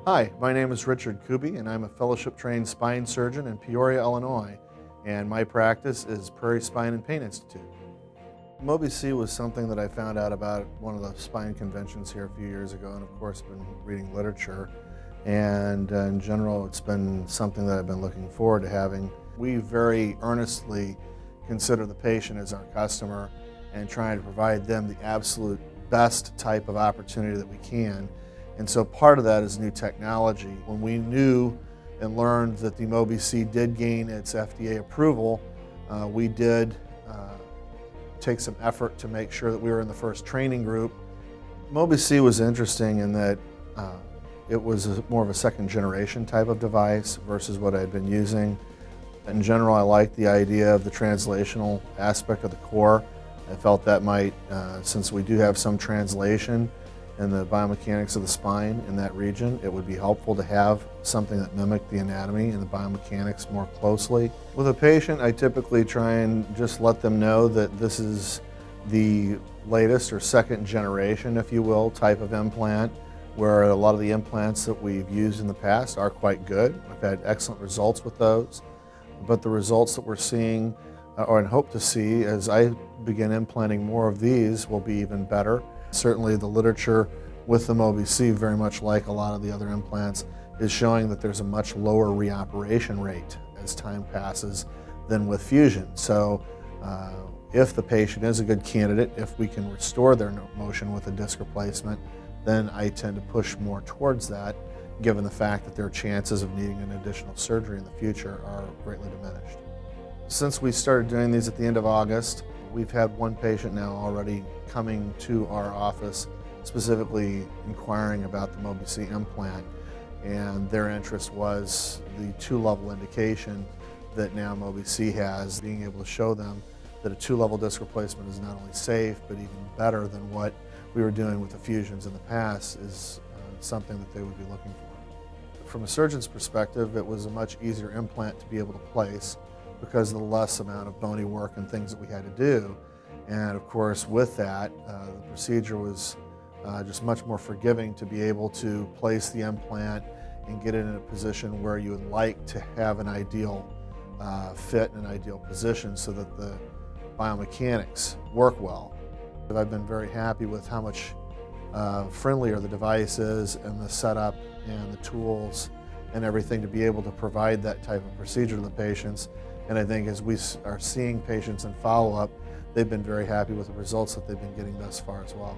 Hi, my name is Richard Kube, and I'm a fellowship-trained spine surgeon in Peoria, Illinois, and my practice is Prairie Spine and Pain Institute. Mobi-C was something that I found out about at one of the spine conventions here a few years ago, and of course been reading literature, and in general it's been something that I've been looking forward to having. We very earnestly consider the patient as our customer and trying to provide them the absolute best type of opportunity that we can. And so part of that is new technology. When we knew and learned that the Mobi-C did gain its FDA approval, we did take some effort to make sure that we were in the first training group. Mobi-C was interesting in that it was more of a second generation type of device versus what I had been using. In general, I liked the idea of the translational aspect of the core. I felt that might, since we do have some translation in the biomechanics of the spine in that region, it would be helpful to have something that mimicked the anatomy and the biomechanics more closely. With a patient, I typically try and just let them know that this is the latest or second generation, if you will, type of implant, where a lot of the implants that we've used in the past are quite good. We've had excellent results with those, but the results that we're seeing or and hope to see as I begin implanting more of these will be even better. Certainly the literature with the Mobi-C, very much like a lot of the other implants, is showing that there's a much lower reoperation rate as time passes than with fusion. So if the patient is a good candidate, if we can restore their motion with a disc replacement, then I tend to push more towards that, given the fact that their chances of needing an additional surgery in the future are greatly diminished. Since we started doing these at the end of August, we've had one patient now already coming to our office specifically inquiring about the Mobi-C implant, and their interest was the two-level indication that now Mobi-C has, being able to show them that a two-level disc replacement is not only safe but even better than what we were doing with the fusions in the past is something that they would be looking for. From a surgeon's perspective, it was a much easier implant to be able to place because of the less amount of bony work and things that we had to do. And of course, with that, the procedure was just much more forgiving to be able to place the implant and get it in a position where you would like to have an ideal fit and an ideal position so that the biomechanics work well. I've been very happy with how much friendlier the device is and the setup and the tools and everything to be able to provide that type of procedure to the patients. And I think as we are seeing patients in follow-up, they've been very happy with the results that they've been getting thus far as well.